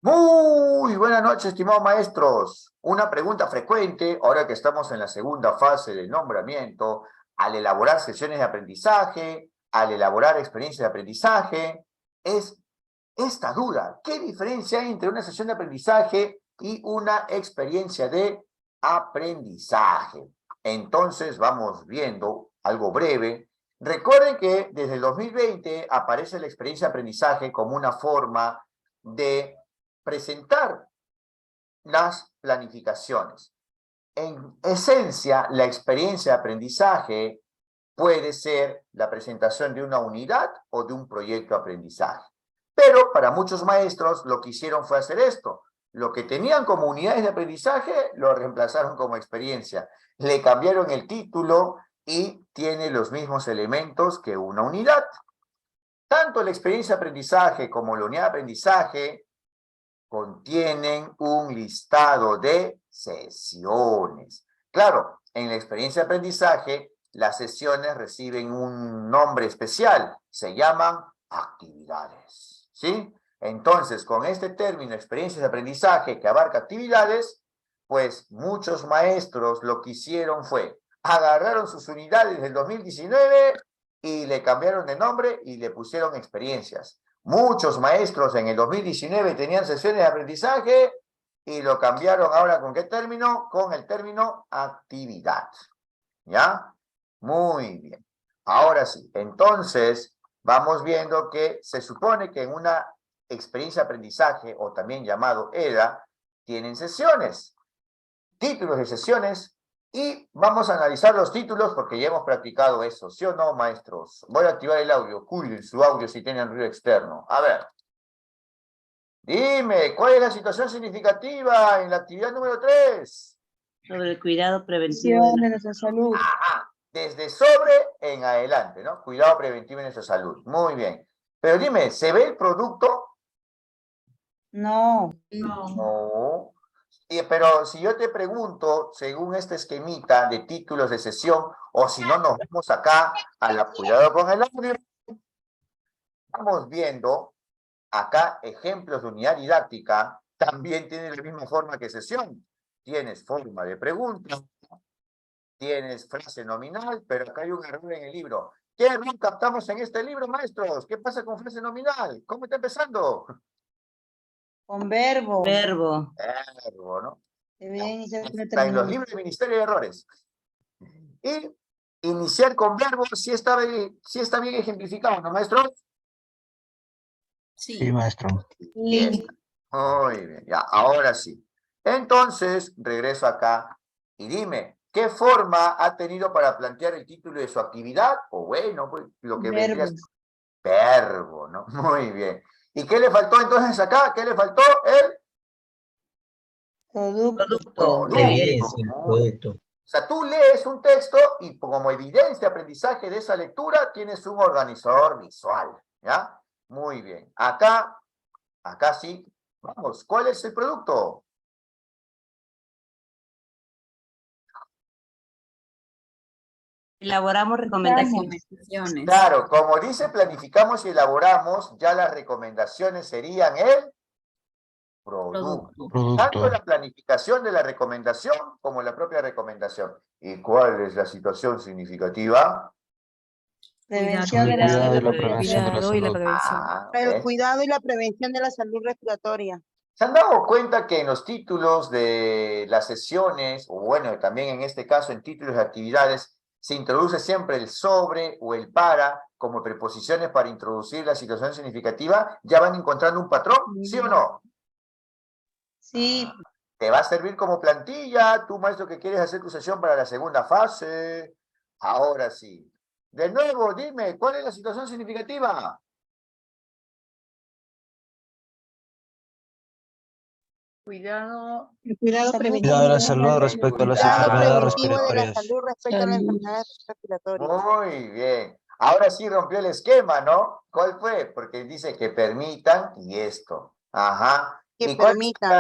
Muy buenas noches, estimados maestros. Una pregunta frecuente, ahora que estamos en la segunda fase del nombramiento, al elaborar sesiones de aprendizaje, al elaborar experiencias de aprendizaje, es esta duda. ¿Qué diferencia hay entre una sesión de aprendizaje y una experiencia de aprendizaje? Entonces, vamos viendo algo breve. Recuerden que desde el 2020 aparece la experiencia de aprendizaje como una forma de presentar las planificaciones. En esencia, la experiencia de aprendizaje puede ser la presentación de una unidad o de un proyecto de aprendizaje. Pero para muchos maestros lo que hicieron fue hacer esto. Lo que tenían como unidades de aprendizaje lo reemplazaron como experiencia. Le cambiaron el título y tiene los mismos elementos que una unidad. Tanto la experiencia de aprendizaje como la unidad de aprendizaje contienen un listado de sesiones. Claro, en la experiencia de aprendizaje, las sesiones reciben un nombre especial, se llaman actividades, ¿sí? Entonces, con este término, experiencias de aprendizaje que abarca actividades, pues muchos maestros lo que hicieron fue, agarraron sus unidades del 2019 y le cambiaron de nombre y le pusieron experiencias. Muchos maestros en el 2019 tenían sesiones de aprendizaje y lo cambiaron ahora ¿con qué término? Con el término actividad. ¿Ya? Muy bien. Ahora sí, entonces vamos viendo que se supone que en una experiencia de aprendizaje, o también llamado EDA, tienen sesiones, títulos de sesiones, y vamos a analizar los títulos porque ya hemos practicado eso, ¿sí o no, maestros? Voy a activar el audio, cuiden su audio si tienen ruido externo. A ver, dime, ¿cuál es la situación significativa en la actividad número 3? Sobre el cuidado preventivo de nuestra salud. Ajá, desde sobre en adelante, ¿no? Cuidado preventivo en nuestra salud. Muy bien. Pero dime, ¿se ve el producto? No. No. Pero si yo te pregunto, según este esquemita de títulos de sesión, o si no nos vemos acá a la cuidado con el audio, estamos viendo acá ejemplos de unidad didáctica, también tiene la misma forma que sesión. Tienes forma de pregunta, tienes frase nominal, pero acá hay un error en el libro. ¿Qué error captamos en este libro, maestros? ¿Qué pasa con frase nominal? ¿Cómo está empezando? Con verbo. verbo. Verbo, ¿no? Debería iniciar con Está en los libros del Ministerio de Errores. Y iniciar con verbo sí está bien ejemplificado, ¿no, maestros? Sí, maestro. Bien. Muy bien, ya, ahora sí. Entonces, regreso acá y dime, ¿qué forma ha tenido para plantear el título de su actividad? O bueno, pues lo que vendría verbo. verbo, ¿no? Muy bien. ¿Y qué le faltó entonces acá? ¿Qué le faltó? El Producto. producto. Evidencia, Muy bien. producto. O sea, tú lees un texto y como evidencia de aprendizaje de esa lectura tienes un organizador visual, ¿ya? Muy bien. Acá sí. Vamos, ¿cuál es el producto? Elaboramos recomendaciones. Claro, como dice, planificamos y elaboramos, ya las recomendaciones serían el producto. Tanto la planificación de la recomendación como la propia recomendación. ¿Y cuál es la situación significativa? Prevención de la Cuidado salud. y la prevención de la salud. El ¿Ves? cuidado y la prevención de la salud respiratoria. ¿Se han dado cuenta que en los títulos de las sesiones, o bueno, también en este caso en títulos de actividades, se introduce siempre el sobre o el para como preposiciones para introducir la situación significativa? ¿Ya van encontrando un patrón? ¿Sí o no? Sí. ¿Te va a servir como plantilla, tú maestro que quieres hacer tu sesión para la segunda fase? Ahora sí. De nuevo, dime, ¿cuál es la situación significativa? Cuidado Cuidado de preventivo. la salud respecto a las Cuidado enfermedades Preventivo de la respiratorias. salud respecto a las enfermedades respiratorias. Muy bien. Ahora sí rompió el esquema, ¿no? ¿Cuál fue? Porque dice que permitan y esto. Ajá. Que ¿Y cuál es permitan.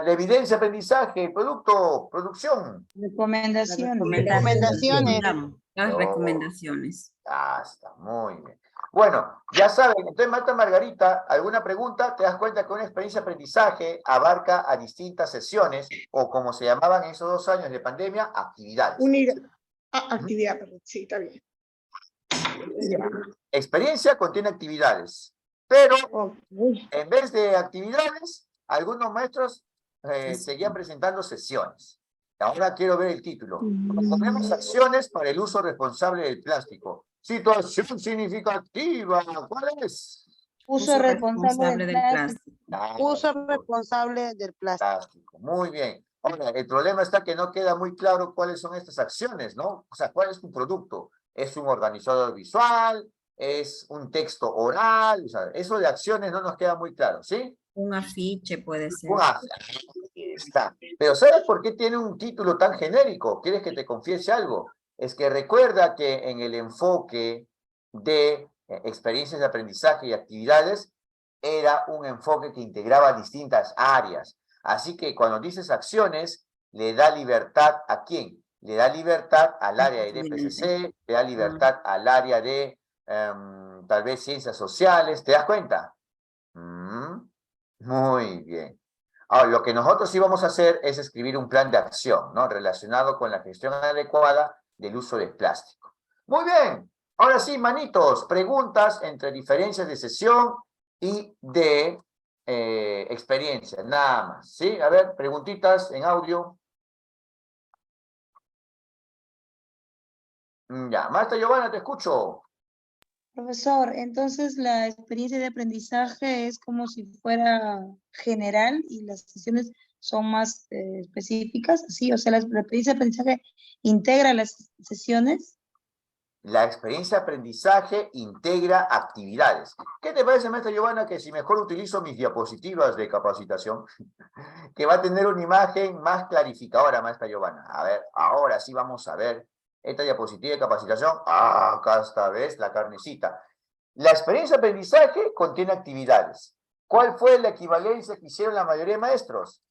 la evidencia, aprendizaje, producto, producción? Recomendaciones. Recomendaciones. Recomendaciones. Las No. recomendaciones. Ya está, muy bien. Bueno, ya saben, entonces, maestra Margarita, ¿alguna pregunta? ¿Te das cuenta que una experiencia de aprendizaje abarca a distintas sesiones, o como se llamaban en esos 2 años de pandemia, actividades? Unidad. Actividad, perdón. Sí, está bien. Experiencia contiene actividades, pero Ok. en vez de actividades, algunos maestros seguían presentando sesiones. Ahora quiero ver el título. Proponemos acciones para el uso responsable del plástico. Situación significativa. ¿Cuál es? Uso responsable del plástico. Uso Plástico, responsable del plástico. plástico. Muy bien. Ahora, el problema está que no queda muy claro cuáles son estas acciones, ¿no? O sea, ¿cuál es tu producto? ¿Es un organizador visual? ¿Es un texto oral? O sea, eso de acciones no nos queda muy claro, ¿sí? Un afiche puede ser. Ahí está. Pero ¿sabes por qué tiene un título tan genérico? ¿Quieres que te confiese algo? Es que recuerda que en el enfoque de experiencias de aprendizaje y actividades era un enfoque que integraba distintas áreas. Así que cuando dices acciones, le da libertad ¿a quién? Le da libertad al área de DPCC, le da libertad al área de tal vez ciencias sociales. ¿Te das cuenta? Muy bien. Ahora, lo que nosotros íbamos a hacer es escribir un plan de acción, ¿no? Relacionado con la gestión adecuada del uso del plástico. Muy bien. Ahora sí, manitos, preguntas entre diferencias de sesión y de experiencia, nada más, ¿sí? A ver, preguntitas en audio. Ya, maestra Giovanna, te escucho. Profesor, entonces la experiencia de aprendizaje es como si fuera general y las sesiones son más específicas, ¿sí? O sea, la experiencia de aprendizaje integra las sesiones. La experiencia de aprendizaje integra actividades. ¿Qué te parece, maestra Giovanna, que si mejor utilizo mis diapositivas de capacitación, que va a tener una imagen más clarificadora, maestra Giovanna? A ver, ahora sí vamos a ver esta diapositiva de capacitación. Ah, acá está, ¿ves? La carnecita. La experiencia de aprendizaje contiene actividades. ¿Cuál fue la equivalencia que hicieron la mayoría de maestros?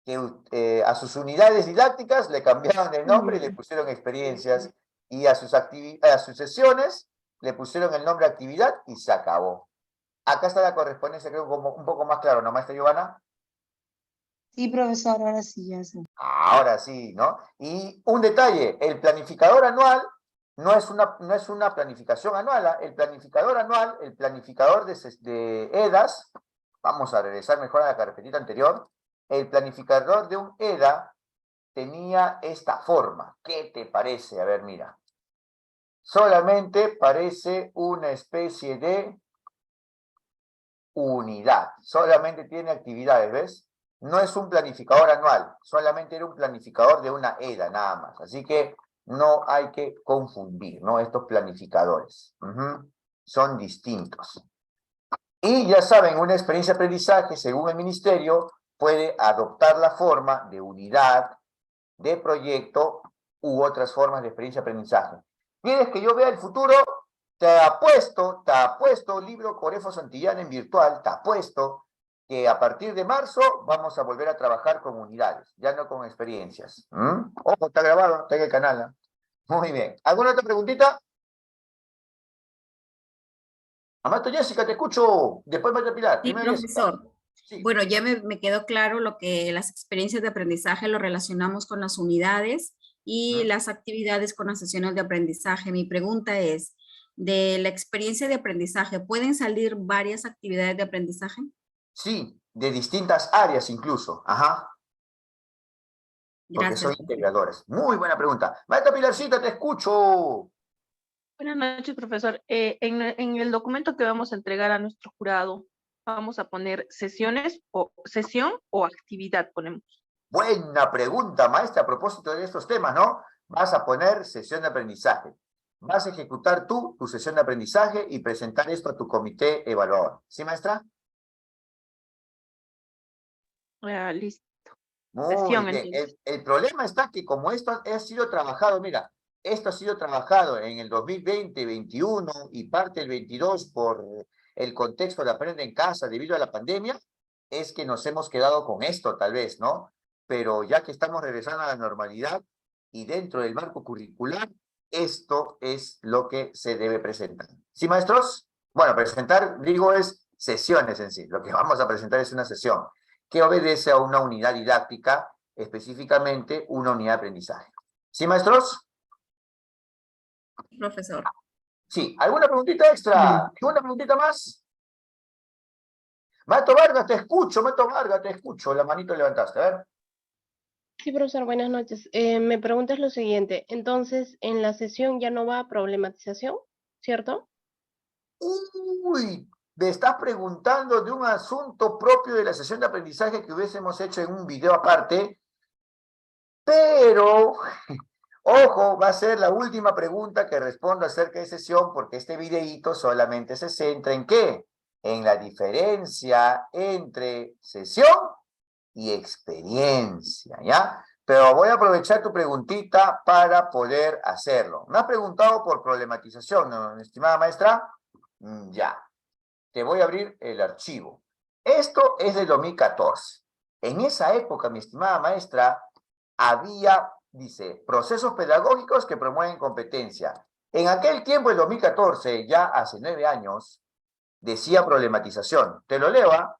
Que a sus unidades didácticas le cambiaron el nombre y le pusieron experiencias, y a sus sesiones le pusieron el nombre actividad y se acabó. Acá está la correspondencia, creo, como un poco más claro, ¿no, maestra Giovanna? Sí, profesor, ahora sí ya sé. Ahora sí, ¿no? Y un detalle, el planificador anual no es una planificación anual, ¿eh? El planificador anual, el planificador de EDAS, vamos a regresar mejor a la carpetita anterior, el planificador de un EDA tenía esta forma. ¿Qué te parece? A ver, mira. Solamente parece una especie de unidad. Solamente tiene actividades, ¿ves? No es un planificador anual, solamente era un planificador de una EDA, nada más. Así que no hay que confundir, ¿no? Estos planificadores. Son distintos. Y ya saben, una experiencia de aprendizaje, según el ministerio, puede adoptar la forma de unidad, de proyecto u otras formas de experiencia de aprendizaje. ¿Quieres que yo vea el futuro? Te apuesto, libro Corefo Santillana en virtual, te apuesto que a partir de marzo vamos a volver a trabajar con unidades, ya no con experiencias. Ojo, está grabado, está en el canal. ¿Eh? Muy bien. ¿Alguna otra preguntita? Amato Jessica, te escucho. Después María Pilar. Sí, Primero Jessica. profesor. Sí. Bueno, ya me quedó claro lo que las experiencias de aprendizaje lo relacionamos con las unidades y las actividades con las sesiones de aprendizaje. Mi pregunta es, de la experiencia de aprendizaje, ¿pueden salir varias actividades de aprendizaje? Sí, de distintas áreas incluso. Ajá. Porque Gracias. son integradoras. Muy buena pregunta. Maestra Pilarcita, te escucho. Buenas noches, profesor. En el documento que vamos a entregar a nuestro jurado, vamos a poner sesiones o sesión o actividad ponemos. Buena pregunta, maestra, a propósito de estos temas, ¿no? Vas a poner sesión de aprendizaje. Vas a ejecutar tú tu sesión de aprendizaje y presentar esto a tu comité evaluador. ¿Sí, maestra? Listo. Muy Sesión, bien. entonces. El problema está que como esto ha sido trabajado, mira, esto ha sido trabajado en el 2020, 21 y parte del 22 por el contexto de aprender en casa debido a la pandemia, es que nos hemos quedado con esto tal vez, ¿no? Pero ya que estamos regresando a la normalidad y dentro del marco curricular, esto es lo que se debe presentar. ¿Sí, maestros? Bueno, presentar, digo, es sesiones en sí. Lo que vamos a presentar es una sesión que obedece a una unidad didáctica, específicamente una unidad de aprendizaje. ¿Sí, maestros? Profesor. Sí. ¿Alguna preguntita extra? ¿Alguna preguntita más? Mato Vargas, te escucho, Mato Vargas, te escucho. La manito levantaste, a ver. Sí, profesor, buenas noches. Me preguntas lo siguiente. Entonces, en la sesión ya no va a problematización, ¿cierto? Uy, me estás preguntando de un asunto propio de la sesión de aprendizaje que hubiésemos hecho en un video aparte, pero, ojo, va a ser la última pregunta que respondo acerca de sesión, porque este videíto solamente se centra en ¿qué? En la diferencia entre sesión y experiencia, ¿ya? Pero voy a aprovechar tu preguntita para poder hacerlo. ¿Me has preguntado por problematización, ¿no, estimada maestra? Ya. Te voy a abrir el archivo. Esto es del 2014. En esa época, mi estimada maestra, había, dice, procesos pedagógicos que promueven competencia. En aquel tiempo, el 2014, ya hace 9 años, decía problematización. Te lo leo, ¿ah?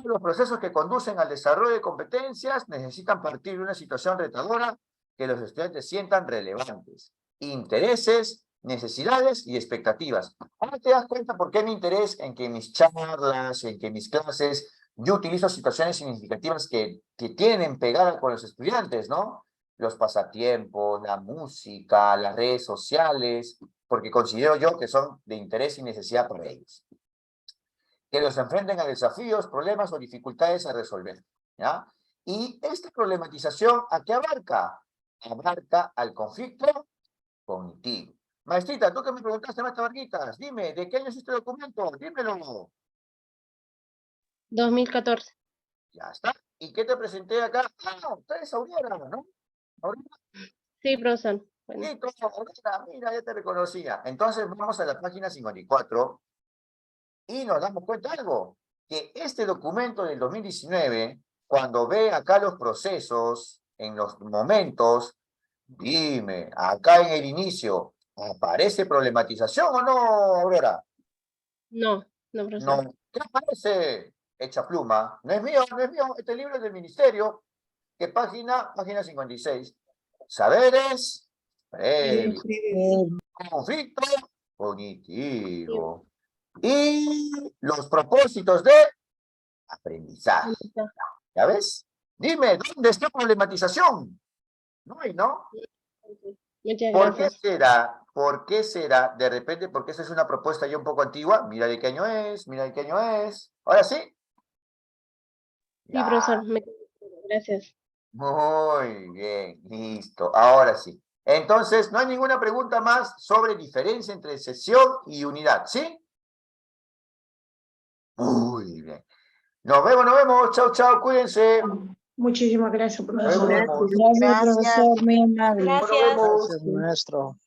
Los procesos que conducen al desarrollo de competencias necesitan partir de una situación retadora que los estudiantes sientan relevantes. Intereses, necesidades y expectativas. Ahora te das cuenta por qué mi interés en que mis charlas, en que mis clases, yo utilizo situaciones significativas que tienen pegada con los estudiantes, ¿no? Los pasatiempos, la música, las redes sociales, porque considero yo que son de interés y necesidad para ellos. Que los enfrenten a desafíos, problemas o dificultades a resolver, ¿ya? Y esta problematización, ¿a qué abarca? Abarca al conflicto cognitivo. Maestrita, tú que me preguntaste, maestra Varguitas, dime, ¿de qué año es este documento? Dímelo. 2014. Ya está. ¿Y qué te presenté acá? Ah, no, traes Aurora, ¿no? Aurora. Sí, profesor. Bueno. Sí, Aurora, mira, ya te reconocía. Entonces vamos a la página 54 y nos damos cuenta de algo, que este documento del 2019, cuando ve acá los procesos, en los momentos, dime, acá en el inicio, ¿aparece problematización o no, Aurora? No, profesor. No. ¿Qué aparece? Hecha pluma. No es mío, no es mío. Este libro es del ministerio. ¿Qué página? Página 56. Saberes previos. Conflicto cognitivo. Y los propósitos de aprendizaje. ¿Ya ves? Dime, ¿dónde está problematización? No hay, ¿no? Muchas ¿Por qué gracias. será? ¿Por qué será? De repente, porque esa es una propuesta ya un poco antigua. Mira de qué año es, mira de qué año es. ¿Ahora sí? Sí, Ya. profesor. Gracias. Muy bien, listo. Ahora sí. Entonces, no hay ninguna pregunta más sobre diferencia entre sesión y unidad, ¿sí? Muy bien. Nos vemos. Chao, chao, cuídense. Muchísimas gracias, Nos profesor. vemos. Gracias, profesor, muy amable. Nos vemos. Gracias, maestro.